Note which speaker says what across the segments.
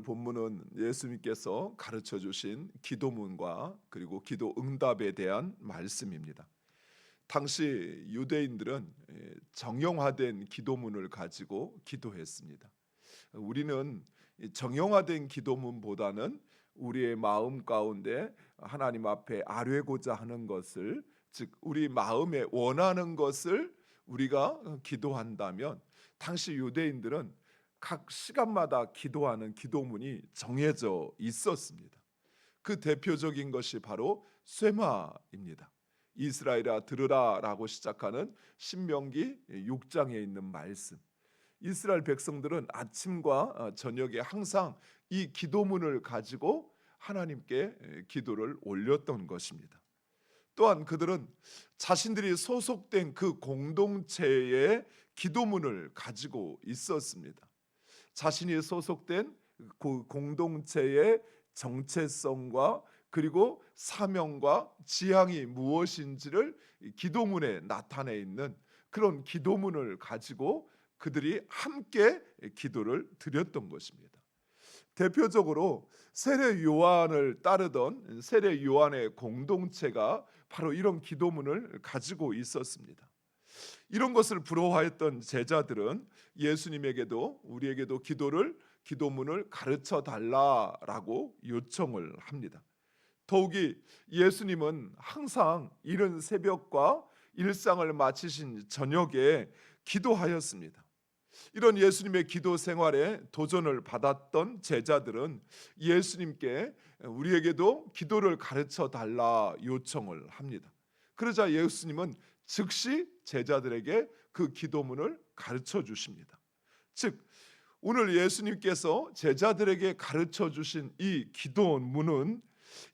Speaker 1: 본문은 예수님께서 가르쳐 주신 기도문과 그리고 기도 응답에 대한 말씀입니다. 당시 유대인들은 정형화된 기도문을 가지고 기도했습니다. 우리는 정형화된 기도문보다는 우리의 마음 가운데 하나님 앞에 아뢰고자 하는 것을, 즉 우리 마음에 원하는 것을 우리가 기도한다면, 당시 유대인들은 각 시간마다 기도하는 기도문이 정해져 있었습니다. 그 대표적인 것이 바로 쇠마입니다. 이스라엘아 들으라라고 시작하는 신명기 6장에 있는 말씀. 이스라엘 백성들은 아침과 저녁에 항상 이 기도문을 가지고 하나님께 기도를 올렸던 것입니다. 또한 그들은 자신들이 소속된 그 공동체의 기도문을 가지고 있었습니다. 자신이 소속된 그 공동체의 정체성과 그리고 사명과 지향이 무엇인지를 기도문에 나타내 있는 그런 기도문을 가지고 그들이 함께 기도를 드렸던 것입니다. 대표적으로 세례 요한을 따르던 세례 요한의 공동체가 바로 이런 기도문을 가지고 있었습니다. 이런 것을 부러워했던 제자들은 예수님에게도 우리에게도 기도문을 가르쳐 달라라고 요청을 합니다. 더욱이 예수님은 항상 이른 새벽과 일상을 마치신 저녁에 기도하였습니다. 이런 예수님의 기도 생활에 도전을 받았던 제자들은 예수님께 우리에게도 기도를 가르쳐 달라 요청을 합니다. 그러자 예수님은 즉시 제자들에게 그 기도문을 가르쳐 주십니다. 즉 오늘 예수님께서 제자들에게 가르쳐 주신 이 기도문은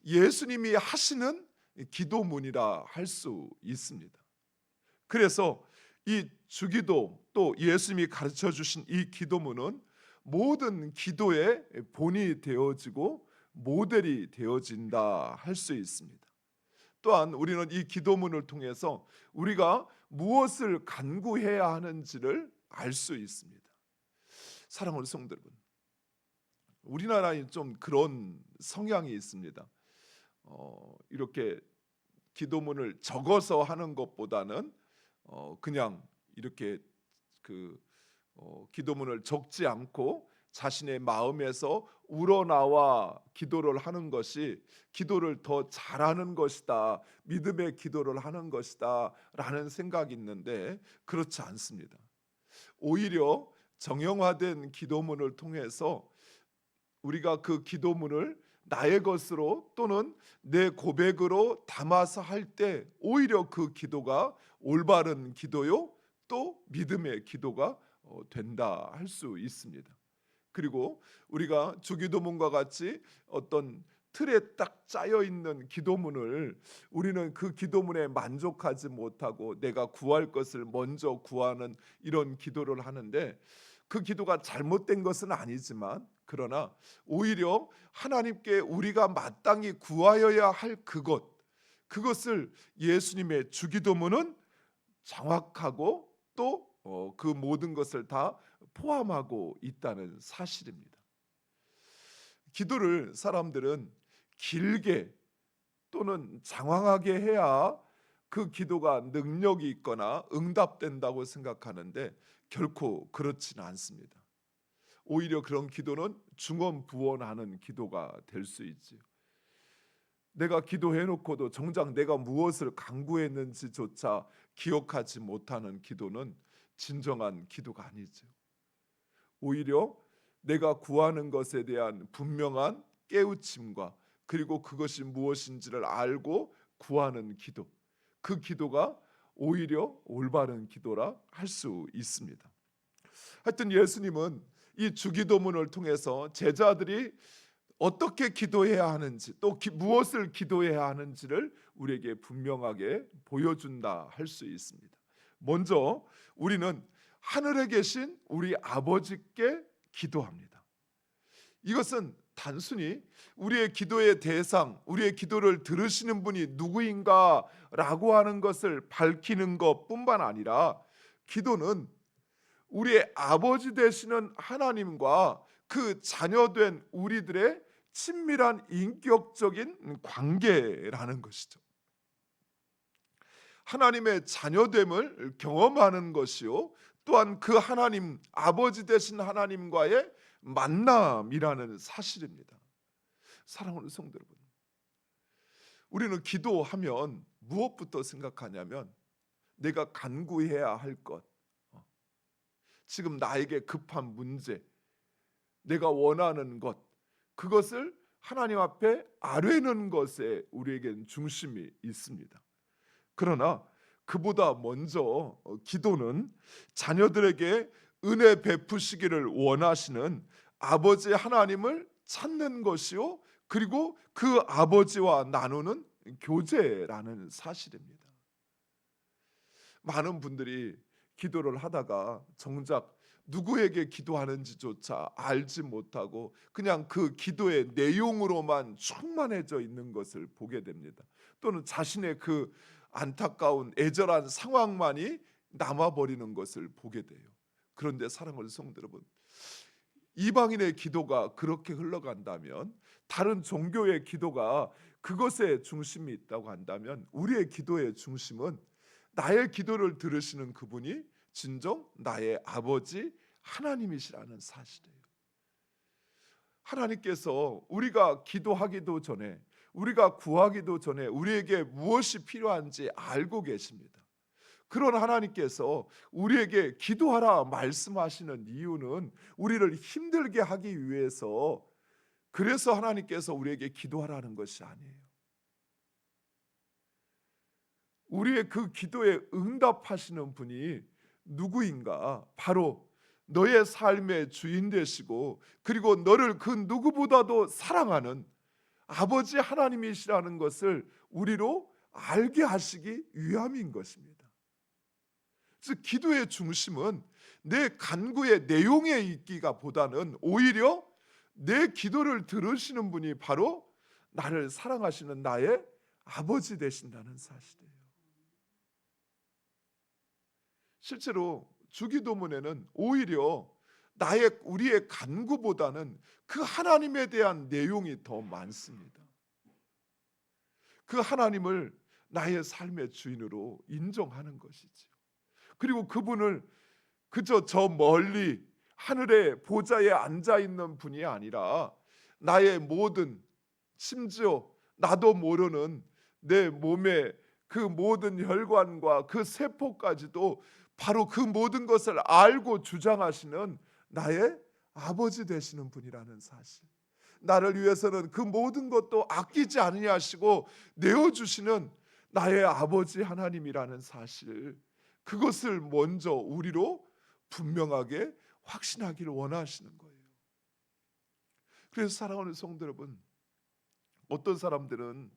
Speaker 1: 예수님이 하시는 기도문이라 할 수 있습니다. 그래서 이 주기도, 또 예수님이 가르쳐 주신 이 기도문은 모든 기도의 본이 되어지고 모델이 되어진다 할 수 있습니다. 또한 우리는 이 기도문을 통해서 우리가 무엇을 간구해야 하는지를 알 수 있습니다. 사랑하는 성도 여러분, 우리나라에 좀 그런 성향이 있습니다. 이렇게 기도문을 적어서 하는 것보다는 그냥 이렇게 기도문을 적지 않고 자신의 마음에서 우러나와 기도를 하는 것이 기도를 더 잘하는 것이다, 믿음의 기도를 하는 것이다 라는 생각이 있는데 그렇지 않습니다. 오히려 정형화된 기도문을 통해서 우리가 그 기도문을 나의 것으로 또는 내 고백으로 담아서 할 때 오히려 그 기도가 올바른 기도요 또 믿음의 기도가 된다 할 수 있습니다. 그리고 우리가 주기도문과 같이 어떤 틀에 딱 짜여 있는 기도문을 우리는 그 기도문에 만족하지 못하고 내가 구할 것을 먼저 구하는 이런 기도를 하는데, 그 기도가 잘못된 것은 아니지만 그러나 오히려 하나님께 우리가 마땅히 구하여야 할 그것을 예수님의 주기도문은 정확하고 또 그 모든 것을 다 포함하고 있다는 사실입니다. 기도를 사람들은 길게 또는 장황하게 해야 그 기도가 능력이 있거나 응답된다고 생각하는데 결코 그렇지는 않습니다. 오히려 그런 기도는 중언부언하는 기도가 될 수 있지요. 내가 기도해놓고도 정작 내가 무엇을 간구했는지조차 기억하지 못하는 기도는 진정한 기도가 아니죠. 오히려 내가 구하는 것에 대한 분명한 깨우침과 그리고 그것이 무엇인지를 알고 구하는 기도, 그 기도가 오히려 올바른 기도라 할 수 있습니다. 하여튼 예수님은 이 주기도문을 통해서 제자들이 어떻게 기도해야 하는지 또 무엇을 기도해야 하는지를 우리에게 분명하게 보여준다 할 수 있습니다. 먼저 우리는 하늘에 계신 우리 아버지께 기도합니다. 이것은 단순히 우리의 기도의 대상, 우리의 기도를 들으시는 분이 누구인가라고 하는 것을 밝히는 것뿐만 아니라 기도는 우리의 아버지 되시는 하나님과 그 자녀된 우리들의 친밀한 인격적인 관계라는 것이죠. 하나님의 자녀됨을 경험하는 것이요, 또한 그 하나님, 아버지 되신 하나님과의 만남이라는 사실입니다. 사랑하는 성도 여러분, 우리는 기도하면 무엇부터 생각하냐면 내가 간구해야 할 것, 지금 나에게 급한 문제, 내가 원하는 것, 그것을 하나님 앞에 아뢰는 것에 우리에겐 중심이 있습니다. 그러나 그보다 먼저 기도는 자녀들에게 은혜 베푸시기를 원하시는 아버지 하나님을 찾는 것이요, 그리고 그 아버지와 나누는 교제라는 사실입니다. 많은 분들이 기도를 하다가 정작 누구에게 기도하는지조차 알지 못하고 그냥 그 기도의 내용으로만 충만해져 있는 것을 보게 됩니다. 또는 자신의 그 안타까운 애절한 상황만이 남아버리는 것을 보게 돼요. 그런데 사랑하는 성도 여러분, 이방인의 기도가 그렇게 흘러간다면, 다른 종교의 기도가 그것에 중심이 있다고 한다면, 우리의 기도의 중심은 나의 기도를 들으시는 그분이 진정 나의 아버지 하나님이시라는 사실이에요. 하나님께서 우리가 기도하기도 전에, 우리가 구하기도 전에 우리에게 무엇이 필요한지 알고 계십니다. 그런 하나님께서 우리에게 기도하라 말씀하시는 이유는 우리를 힘들게 하기 위해서, 그래서 하나님께서 우리에게 기도하라는 것이 아니에요. 우리의 그 기도에 응답하시는 분이 누구인가? 바로 너의 삶의 주인 되시고, 그리고 너를 그 누구보다도 사랑하는 아버지 하나님이시라는 것을 우리로 알게 하시기 위함인 것입니다. 그래서 기도의 중심은 내 간구의 내용에 있기가 보다는 오히려 내 기도를 들으시는 분이 바로 나를 사랑하시는 나의 아버지 되신다는 사실이에요. 실제로 주기도문에는 오히려 우리의 간구보다는 그 하나님에 대한 내용이 더 많습니다. 그 하나님을 나의 삶의 주인으로 인정하는 것이죠. 그리고 그분을 그저 저 멀리 하늘의 보좌에 앉아 있는 분이 아니라 나의 모든, 심지어 나도 모르는 내 몸의 그 모든 혈관과 그 세포까지도 바로 그 모든 것을 알고 주장하시는 나의 아버지 되시는 분이라는 사실, 나를 위해서는 그 모든 것도 아끼지 아니하시고 내어주시는 나의 아버지 하나님이라는 사실, 그것을 먼저 우리로 분명하게 확신하기를 원하시는 거예요. 그래서 사랑하는 성도 여러분, 어떤 사람들은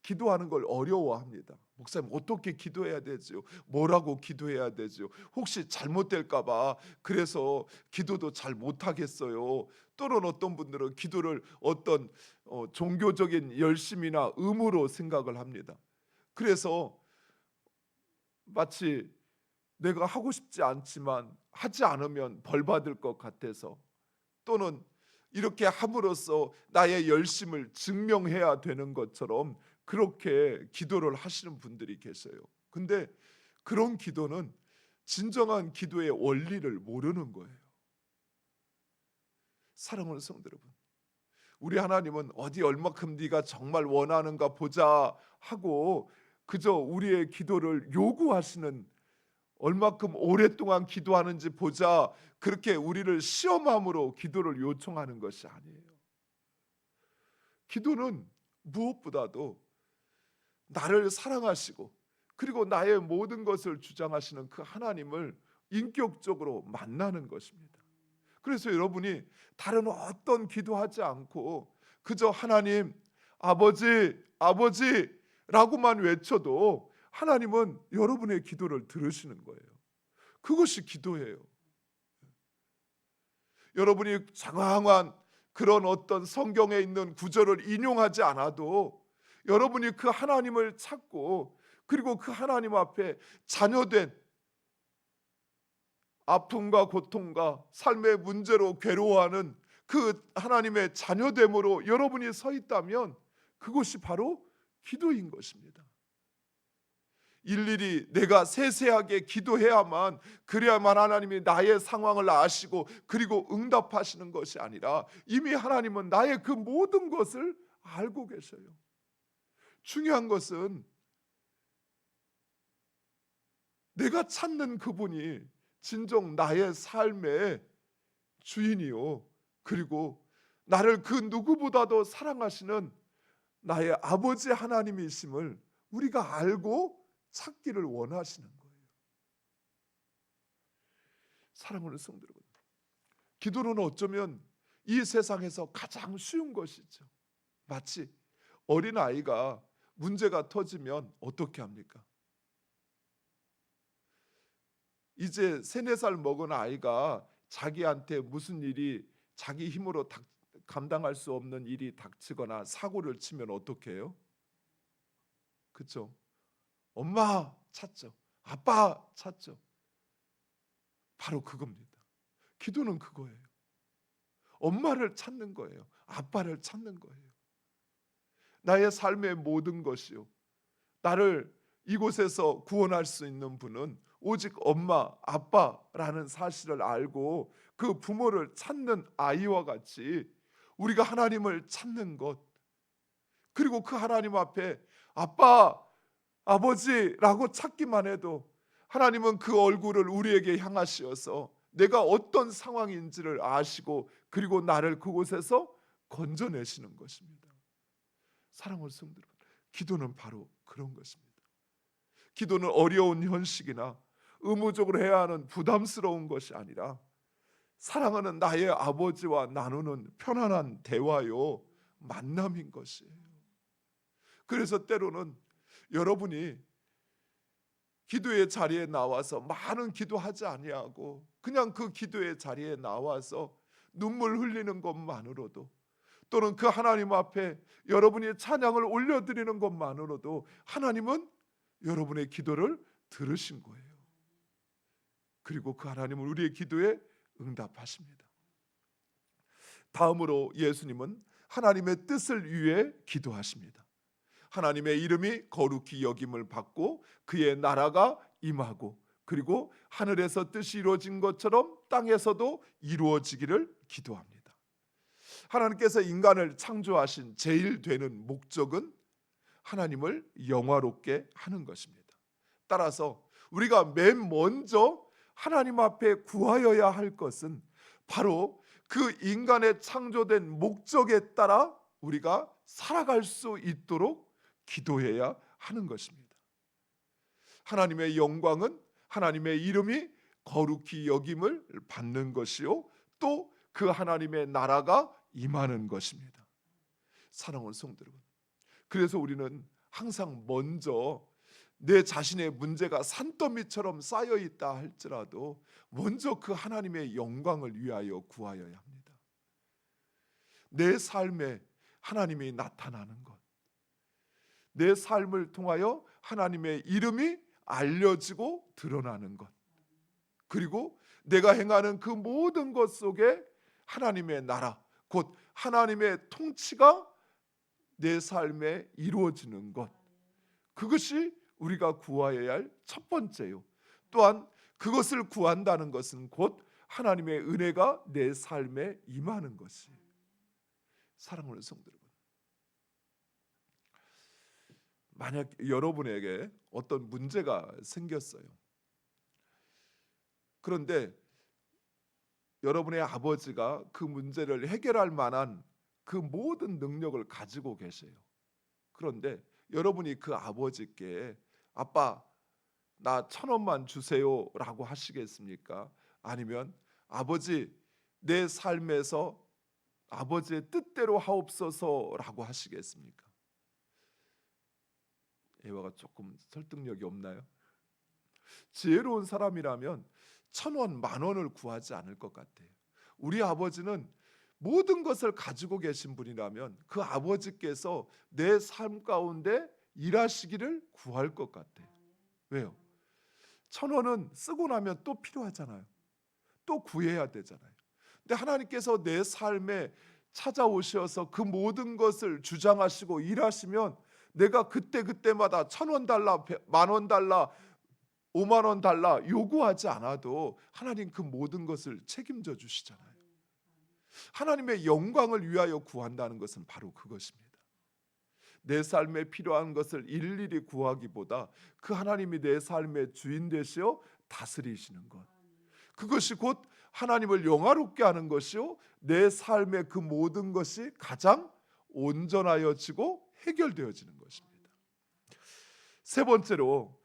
Speaker 1: 기도하는 걸 어려워합니다. 목사님, 어떻게 기도해야 되죠? 뭐라고 기도해야 되죠? 혹시 잘못될까 봐 그래서 기도도 잘 못하겠어요. 또는 어떤 분들은 기도를 어떤 종교적인 열심이나 의무로 생각을 합니다. 그래서 마치 내가 하고 싶지 않지만 하지 않으면 벌 받을 것 같아서, 또는 이렇게 함으로써 나의 열심을 증명해야 되는 것처럼 그렇게 기도를 하시는 분들이 계세요. 근데 그런 기도는 진정한 기도의 원리를 모르는 거예요. 사랑하는 성도 여러분, 우리 하나님은 어디 얼마큼 네가 정말 원하는가 보자 하고 그저 우리의 기도를 요구하시는, 얼마큼 오랫동안 기도하는지 보자, 그렇게 우리를 시험함으로 기도를 요청하는 것이 아니에요. 기도는 무엇보다도 나를 사랑하시고 그리고 나의 모든 것을 주장하시는 그 하나님을 인격적으로 만나는 것입니다. 그래서 여러분이 다른 어떤 기도하지 않고 그저 하나님, 아버지, 아버지라고만 외쳐도 하나님은 여러분의 기도를 들으시는 거예요. 그것이 기도예요. 여러분이 장황한 그런 어떤 성경에 있는 구절을 인용하지 않아도 여러분이 그 하나님을 찾고, 그리고 그 하나님 앞에 자녀된 아픔과 고통과 삶의 문제로 괴로워하는 그 하나님의 자녀됨으로 여러분이 서 있다면 그것이 바로 기도인 것입니다. 일일이 내가 세세하게 기도해야만, 그래야만 하나님이 나의 상황을 아시고 그리고 응답하시는 것이 아니라 이미 하나님은 나의 그 모든 것을 알고 계셔요. 중요한 것은 내가 찾는 그분이 진정 나의 삶의 주인이요, 그리고 나를 그 누구보다도 사랑하시는 나의 아버지 하나님이심을 우리가 알고 찾기를 원하시는 거예요. 사랑하는 성도 여러분, 기도는 어쩌면 이 세상에서 가장 쉬운 것이죠. 마치 어린아이가 문제가 터지면 어떻게 합니까? 이제 3-4살 먹은 아이가 자기한테 무슨 일이, 자기 힘으로 감당할 수 없는 일이 닥치거나 사고를 치면 어떻게 해요? 그렇죠? 엄마 찾죠. 아빠 찾죠. 바로 그겁니다. 기도는 그거예요. 엄마를 찾는 거예요. 아빠를 찾는 거예요. 나의 삶의 모든 것이요, 나를 이곳에서 구원할 수 있는 분은 오직 엄마, 아빠라는 사실을 알고 그 부모를 찾는 아이와 같이 우리가 하나님을 찾는 것, 그리고 그 하나님 앞에 아빠, 아버지라고 찾기만 해도 하나님은 그 얼굴을 우리에게 향하시어서 내가 어떤 상황인지를 아시고 그리고 나를 그곳에서 건져내시는 것입니다. 사랑하는 성도 여러분, 기도는 바로 그런 것입니다. 기도는 어려운 현실이나 의무적으로 해야 하는 부담스러운 것이 아니라 사랑하는 나의 아버지와 나누는 편안한 대화요, 만남인 것이에요. 그래서 때로는 여러분이 기도의 자리에 나와서 많은 기도하지 아니하고 그냥 그 기도의 자리에 나와서 눈물 흘리는 것만으로도, 또는 그 하나님 앞에 여러분이 찬양을 올려드리는 것만으로도 하나님은 여러분의 기도를 들으신 거예요. 그리고 그 하나님은 우리의 기도에 응답하십니다. 다음으로 예수님은 하나님의 뜻을 위해 기도하십니다. 하나님의 이름이 거룩히 여김을 받고 그의 나라가 임하고 그리고 하늘에서 뜻이 이루어진 것처럼 땅에서도 이루어지기를 기도합니다. 하나님께서 인간을 창조하신 제일 되는 목적은 하나님을 영화롭게 하는 것입니다. 따라서 우리가 맨 먼저 하나님 앞에 구하여야 할 것은 바로 그 인간의 창조된 목적에 따라 우리가 살아갈 수 있도록 기도해야 하는 것입니다. 하나님의 영광은 하나님의 이름이 거룩히 여김을 받는 것이요, 또 그 하나님의 나라가 임하는 것입니다. 사랑하는 성도 여러분, 그래서 우리는 항상 먼저 내 자신의 문제가 산더미처럼 쌓여 있다 할지라도 먼저 그 하나님의 영광을 위하여 구하여야 합니다. 내 삶에 하나님이 나타나는 것, 내 삶을 통하여 하나님의 이름이 알려지고 드러나는 것, 그리고 내가 행하는 그 모든 것 속에 하나님의 나라, 곧 하나님의 통치가 내 삶에 이루어지는 것, 그것이 우리가 구하여야 할 첫 번째요. 또한 그것을 구한다는 것은 곧 하나님의 은혜가 내 삶에 임하는 것이에요. 사랑하는 성도 여러분, 만약 여러분에게 어떤 문제가 생겼어요. 그런데 여러분의 아버지가 그 문제를 해결할 만한 그 모든 능력을 가지고 계세요. 그런데 여러분이 그 아버지께 아빠 나 1,000원만 주세요 라고 하시겠습니까? 아니면 아버지 내 삶에서 아버지의 뜻대로 하옵소서 라고 하시겠습니까? 예화가 조금 설득력이 없나요? 지혜로운 사람이라면 1,000원, 10,000원을 구하지 않을 것 같아요. 우리 아버지는 모든 것을 가지고 계신 분이라면 그 아버지께서 내 삶 가운데 일하시기를 구할 것 같아요. 왜요? 1,000원은 쓰고 나면 또 필요하잖아요. 또 구해야 되잖아요. 근데 하나님께서 내 삶에 찾아오셔서 그 모든 것을 주장하시고 일하시면 내가 그때마다 1,000원 달라, 10,000원 달라, 50,000원 달라 요구하지 않아도 하나님 그 모든 것을 책임져 주시잖아요. 하나님의 영광을 위하여 구한다는 것은 바로 그것입니다. 내 삶에 필요한 것을 일일이 구하기보다 그 하나님이 내 삶의 주인 되시어 다스리시는 것, 그것이 곧 하나님을 영화롭게 하는 것이요, 내 삶의 그 모든 것이 가장 온전하여지고 해결되어지는 것입니다. 세 번째로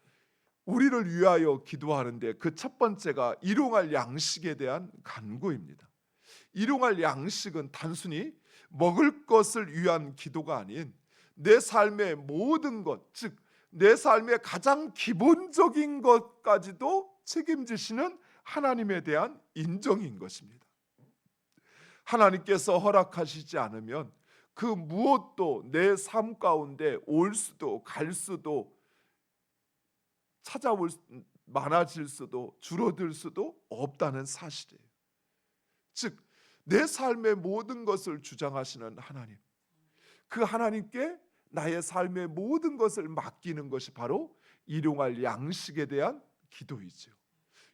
Speaker 1: 우리를 위하여 기도하는데 그 첫 번째가 일용할 양식에 대한 간구입니다. 일용할 양식은 단순히 먹을 것을 위한 기도가 아닌 내 삶의 모든 것, 즉 내 삶의 가장 기본적인 것까지도 책임지시는 하나님에 대한 인정인 것입니다. 하나님께서 허락하시지 않으면 그 무엇도 내 삶 가운데 올 수도 갈 수도 찾아올 많아질 수도 줄어들 수도 없다는 사실이에요. 즉 내 삶의 모든 것을 주장하시는 하나님, 그 하나님께 나의 삶의 모든 것을 맡기는 것이 바로 일용할 양식에 대한 기도이죠.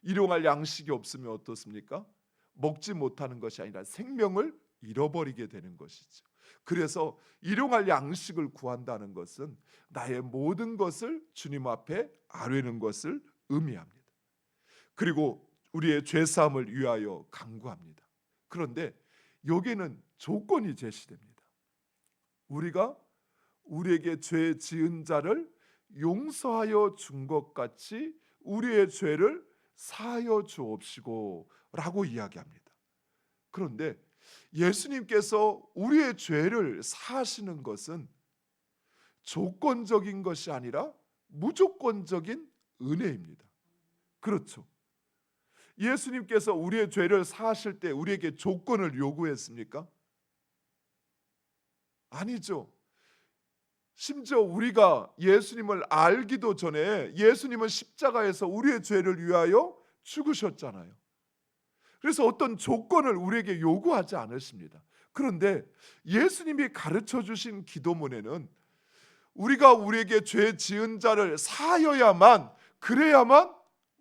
Speaker 1: 일용할 양식이 없으면 어떻습니까? 먹지 못하는 것이 아니라 생명을 잃어버리게 되는 것이죠. 그래서 일용할 양식을 구한다는 것은 나의 모든 것을 주님 앞에 아뢰는 것을 의미합니다. 그리고 우리의 죄사함을 위하여 간구합니다. 그런데 여기에는 조건이 제시됩니다. 우리가 우리에게 죄 지은 자를 용서하여 준 것 같이 우리의 죄를 사하여 주옵시고 라고 이야기합니다. 그런데 예수님께서 우리의 죄를 사하시는 것은 조건적인 것이 아니라 무조건적인 은혜입니다. 그렇죠. 예수님께서 우리의 죄를 사하실 때 우리에게 조건을 요구했습니까? 아니죠. 심지어 우리가 예수님을 알기도 전에 예수님은 십자가에서 우리의 죄를 위하여 죽으셨잖아요. 그래서 어떤 조건을 우리에게 요구하지 않으십니다. 그런데 예수님이 가르쳐 주신 기도문에는 우리가 우리에게 죄 지은 자를 사하여야만, 그래야만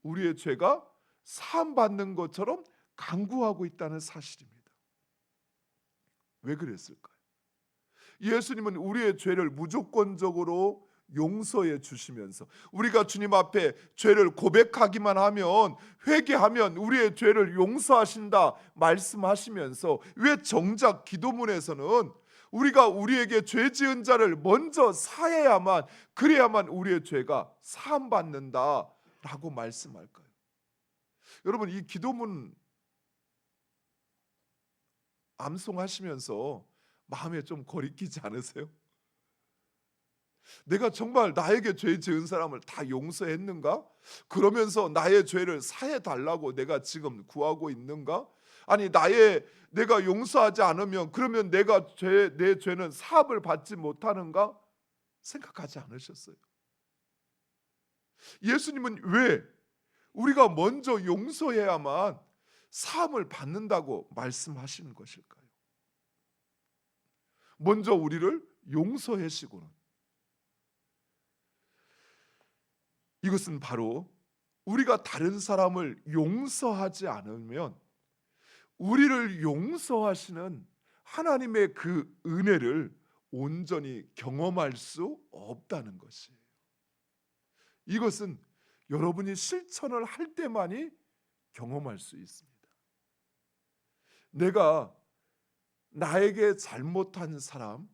Speaker 1: 우리의 죄가 사함받는 것처럼 간구하고 있다는 사실입니다. 왜 그랬을까요? 예수님은 우리의 죄를 무조건적으로 용서해 주시면서 우리가 주님 앞에 죄를 고백하기만 하면, 회개하면 우리의 죄를 용서하신다 말씀하시면서 왜 정작 기도문에서는 우리가 우리에게 죄 지은 자를 먼저 사해야만, 그래야만 우리의 죄가 사함받는다라고 말씀할까요? 여러분, 이 기도문 암송하시면서 마음에 좀 거리끼지 않으세요? 내가 정말 나에게 죄 지은 사람을 다 용서했는가? 그러면서 나의 죄를 사해 달라고 내가 지금 구하고 있는가? 아니, 내가 용서하지 않으면 그러면 내 죄는 사합을 받지 못하는가? 생각하지 않으셨어요? 예수님은 왜 우리가 먼저 용서해야만 사함을 받는다고 말씀하시는 것일까요? 먼저 우리를 용서하시고는, 이것은 바로 우리가 다른 사람을 용서하지 않으면 우리를 용서하시는 하나님의 그 은혜를 온전히 경험할 수 없다는 것이에요. 이것은 여러분이 실천을 할 때만이 경험할 수 있습니다. 내가 나에게 잘못한 사람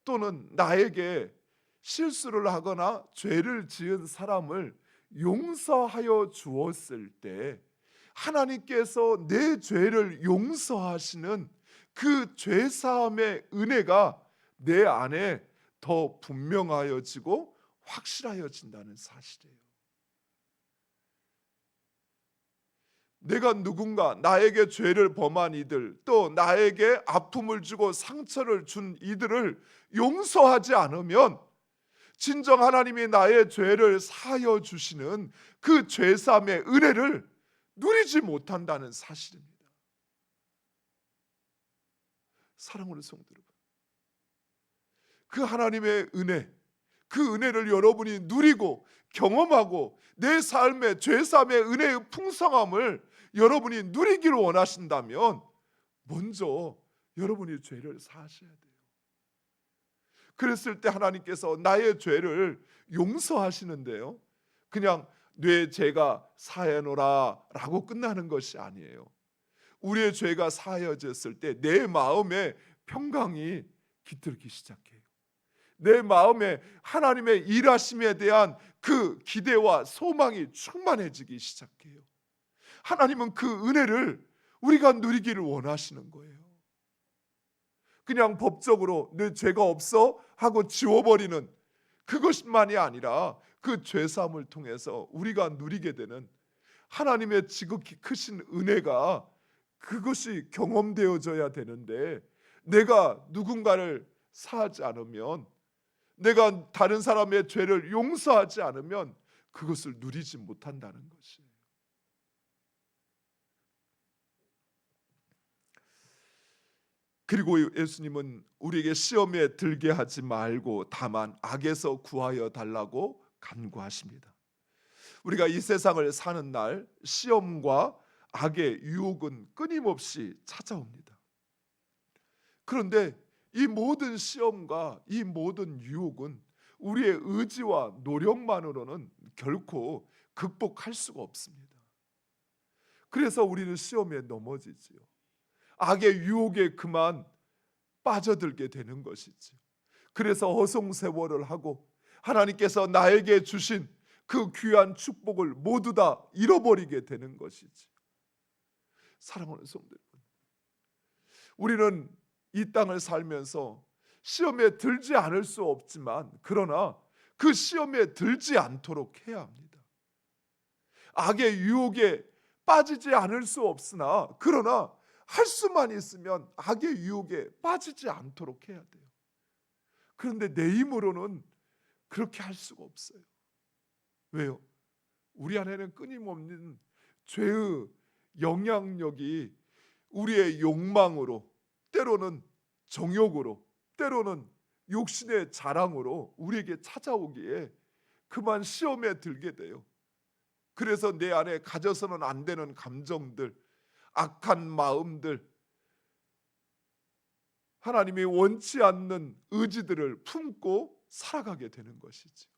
Speaker 1: 또는 나에게 실수를 하거나 죄를 지은 사람을 용서하여 주었을 때 하나님께서 내 죄를 용서하시는 그 죄사함의 은혜가 내 안에 더 분명하여지고 확실하여진다는 사실이에요. 내가 누군가 나에게 죄를 범한 이들, 또 나에게 아픔을 주고 상처를 준 이들을 용서하지 않으면 진정 하나님이 나의 죄를 사하여 주시는 그 죄사함의 은혜를 누리지 못한다는 사실입니다. 사랑하는 성도 여러분, 그 하나님의 은혜, 그 은혜를 여러분이 누리고 경험하고 내 삶의 죄사함의 은혜의 풍성함을 여러분이 누리기를 원하신다면 먼저 여러분이 죄를 사하셔야 돼요. 그랬을 때 하나님께서 나의 죄를 용서하시는데요, 그냥 내 죄가 사해노라 라고 끝나는 것이 아니에요. 우리의 죄가 사해졌을 때 내 마음에 평강이 깃들기 시작해요. 내 마음에 하나님의 일하심에 대한 그 기대와 소망이 충만해지기 시작해요. 하나님은 그 은혜를 우리가 누리기를 원하시는 거예요. 그냥 법적으로 내 죄가 없어 하고 지워버리는 그것만이 아니라 그 죄사함을 통해서 우리가 누리게 되는 하나님의 지극히 크신 은혜가, 그것이 경험되어져야 되는데, 내가 누군가를 사하지 않으면, 내가 다른 사람의 죄를 용서하지 않으면 그것을 누리지 못한다는 것이에요. 그리고 예수님은 우리에게 시험에 들게 하지 말고 다만 악에서 구하여 달라고 간구하십니다. 우리가 이 세상을 사는 날 시험과 악의 유혹은 끊임없이 찾아옵니다. 그런데 이 모든 시험과 이 모든 유혹은 우리의 의지와 노력만으로는 결코 극복할 수가 없습니다. 그래서 우리는 시험에 넘어지지요. 악의 유혹에 그만 빠져들게 되는 것이지요. 그래서 허송세월을 하고 하나님께서 나에게 주신 그 귀한 축복을 모두 다 잃어버리게 되는 것이지. 사랑하는 성도 여러분, 우리는 이 땅을 살면서 시험에 들지 않을 수 없지만, 그러나 그 시험에 들지 않도록 해야 합니다. 악의 유혹에 빠지지 않을 수 없으나, 그러나 할 수만 있으면 악의 유혹에 빠지지 않도록 해야 돼요. 그런데 내 힘으로는 그렇게 할 수가 없어요. 왜요? 우리 안에는 끊임없는 죄의 영향력이 우리의 욕망으로, 때로는 정욕으로, 때로는 욕심의 자랑으로 우리에게 찾아오기에 그만 시험에 들게 돼요. 그래서 내 안에 가져서는 안 되는 감정들, 악한 마음들, 하나님이 원치 않는 의지들을 품고 살아가게 되는 것이죠.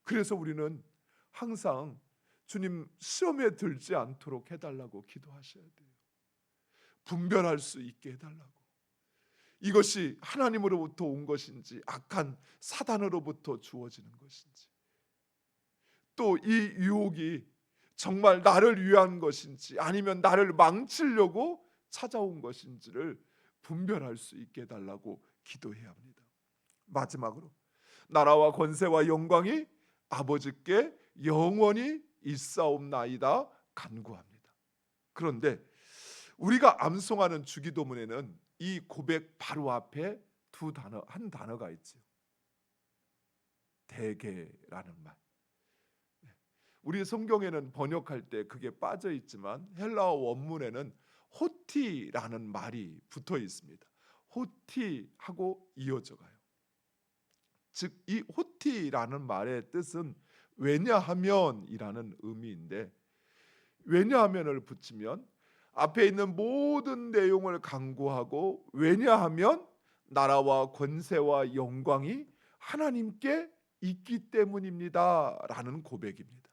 Speaker 1: 그래서 우리는 항상 주님 시험에 들지 않도록 해달라고 기도하셔야 돼요. 분별할 수 있게 해달라고. 이것이 하나님으로부터 온 것인지 악한 사단으로부터 주어지는 것인지, 또 이 유혹이 정말 나를 위한 것인지 아니면 나를 망치려고 찾아온 것인지를 분별할 수 있게 해달라고 기도해야 합니다. 마지막으로 나라와 권세와 영광이 아버지께 영원히 있사옵나이다 간구합니다. 그런데 우리가 암송하는 주기도문에는 이 고백 바로 앞에 한 단어가 있죠. 대개라는 말. 우리 성경에는 번역할 때 그게 빠져 있지만 헬라어 원문에는 호티라는 말이 붙어 있습니다. 호티하고 이어져 가요. 즉 이 호티라는 말의 뜻은 왜냐하면이라는 의미인데, 왜냐하면을 붙이면 앞에 있는 모든 내용을 강구하고, 왜냐하면 나라와 권세와 영광이 하나님께 있기 때문입니다 라는 고백입니다.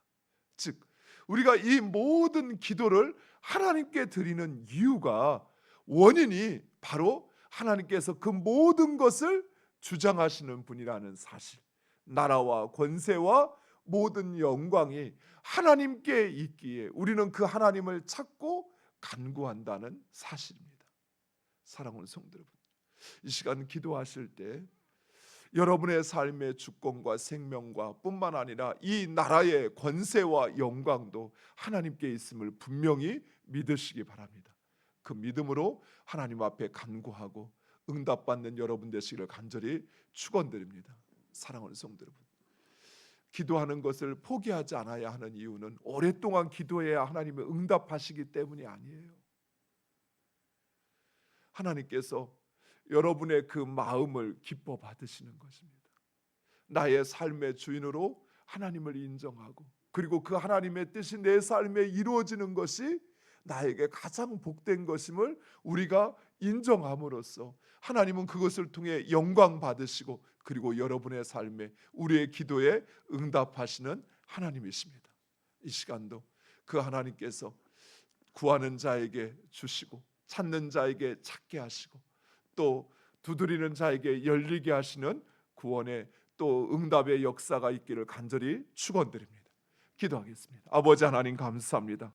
Speaker 1: 즉 우리가 이 모든 기도를 하나님께 드리는 이유가, 원인이 바로 하나님께서 그 모든 것을 주장하시는 분이라는 사실, 나라와 권세와 모든 영광이 하나님께 있기에 우리는 그 하나님을 찾고 간구한다는 사실입니다. 사랑하는 성도 여러분, 이 시간 기도하실 때 여러분의 삶의 주권과 생명과 뿐만 아니라 이 나라의 권세와 영광도 하나님께 있음을 분명히 믿으시기 바랍니다. 그 믿음으로 하나님 앞에 간구하고 응답받는 여러분 되시기를 간절히 축원드립니다. 사랑하는 성도 여러분, 기도하는 것을 포기하지 않아야 하는 이유는 오랫동안 기도해야 하나님이 응답하시기 때문이 아니에요. 하나님께서 여러분의 그 마음을 기뻐 받으시는 것입니다. 나의 삶의 주인으로 하나님을 인정하고, 그리고 그 하나님의 뜻이 내 삶에 이루어지는 것이 나에게 가장 복된 것임을 우리가 인정함으로써 하나님은 그것을 통해 영광 받으시고, 그리고 여러분의 삶에, 우리의 기도에 응답하시는 하나님이십니다. 이 시간도 그 하나님께서 구하는 자에게 주시고, 찾는 자에게 찾게 하시고, 또 두드리는 자에게 열리게 하시는 구원의 또 응답의 역사가 있기를 간절히 축원드립니다. 기도하겠습니다. 아버지 하나님 감사합니다.